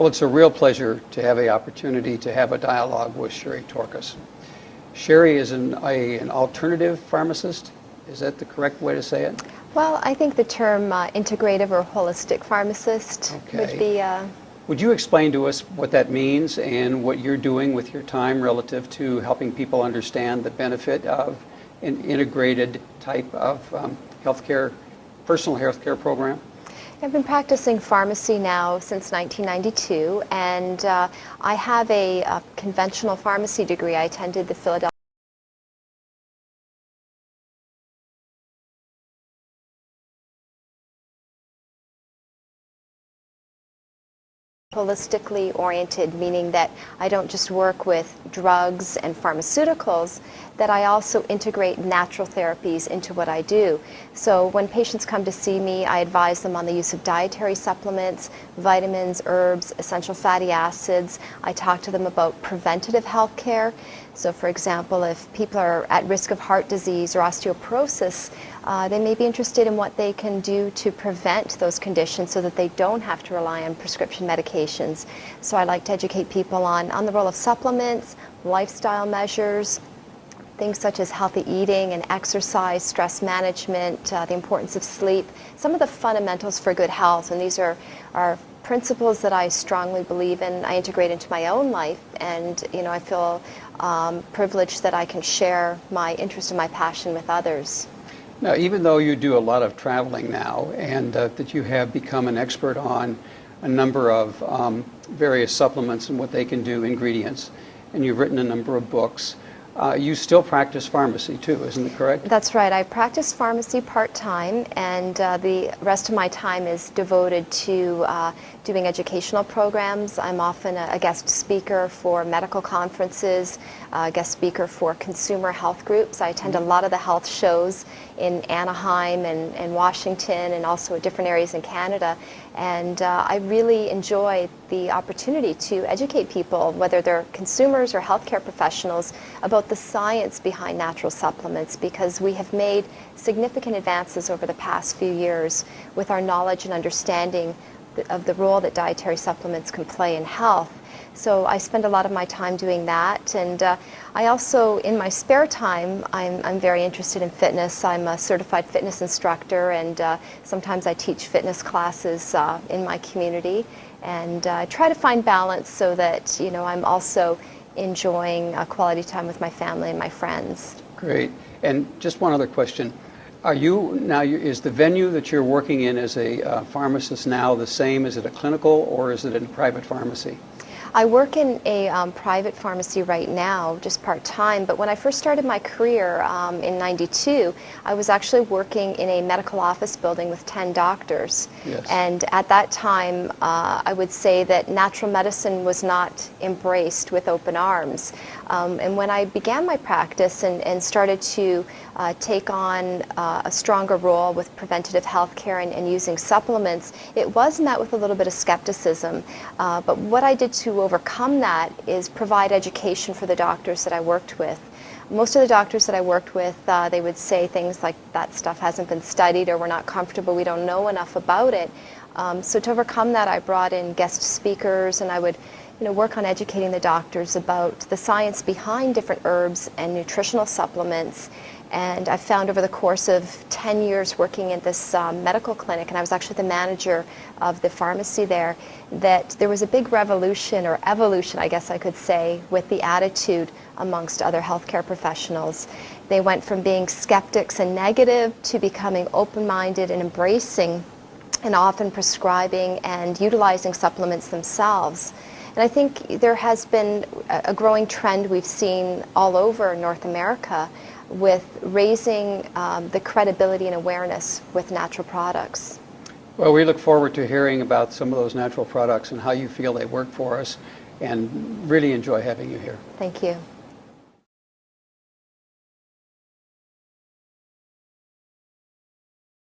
Well, it's a real pleasure to have the opportunity to have a dialogue with Sherry Torkis. Sherry is an alternative pharmacist. Is that the correct way to say it? Well, I think the term integrative or holistic pharmacist would be... Would you explain to us what that means and what you're doing with your time relative to helping people understand the benefit of an integrated type of healthcare, personal healthcare program? I've been practicing pharmacy now since 1992, and I have a conventional pharmacy degree. I attended the Philadelphia holistically oriented, meaning that I don't just work with drugs and pharmaceuticals, that I also integrate natural therapies into what I do. So when patients come to see me, I advise them on the use of dietary supplements, vitamins, herbs, essential fatty acids. I talk to them about preventative health care. So for example, if people are at risk of heart disease or osteoporosis, they may be interested in what they can do to prevent those conditions so that they don't have to rely on prescription medications. So I like to educate people on the role of supplements, lifestyle measures, things such as healthy eating and exercise, stress management, the importance of sleep, some of the fundamentals for good health. And these are principles that I strongly believe in. I integrate into my own life, and I feel privileged that I can share my interest and my passion with others. Now, even though you do a lot of traveling now, and that you have become an expert on a number of various supplements and what they can do, ingredients, and you've written a number of books, you still practice pharmacy too, isn't it correct? That's right. I practice pharmacy part-time, and the rest of my time is devoted to doing educational programs. I'm often a guest speaker for medical conferences, a guest speaker for consumer health groups. I attend a lot of the health shows in Anaheim and Washington, and also different areas in Canada. And I really enjoy the opportunity to educate people, whether they're consumers or healthcare professionals, about the science behind natural supplements, because we have made significant advances over the past few years with our knowledge and understanding of the role that dietary supplements can play in health. So I spend a lot of my time doing that, and I also, in my spare time, I'm very interested in fitness. I'm a certified fitness instructor, and sometimes I teach fitness classes in my community, and I try to find balance so that I'm also enjoying quality time with my family and my friends. Great. And just one other question. Is the venue that you're working in as a pharmacist now the same? Is it a clinical, or is it a private pharmacy? I work in a private pharmacy right now, just part-time, but when I first started my career in '92, I was actually working in a medical office building with 10 doctors. Yes. And at that time, I would say that natural medicine was not embraced with open arms. And when I began my practice and started to take on a stronger role with preventative health care and using supplements, it was met with a little bit of skepticism. But what I did to overcome that is provide education for the doctors that I worked with. Most of the doctors that I worked with, they would say things like, that stuff hasn't been studied, or we're not comfortable, we don't know enough about it. So to overcome that, I brought in guest speakers, and I would work on educating the doctors about the science behind different herbs and nutritional supplements. And I found over the course of 10 years working in this medical clinic, and I was actually the manager of the pharmacy there, that there was a big revolution, or evolution, I guess I could say, with the attitude amongst other healthcare professionals. They went from being skeptics and negative to becoming open-minded and embracing, and often prescribing and utilizing supplements themselves. And I think there has been a growing trend we've seen all over North America with raising the credibility and awareness with natural products. Well, we look forward to hearing about some of those natural products and how you feel they work for us, and really enjoy having you here. Thank you.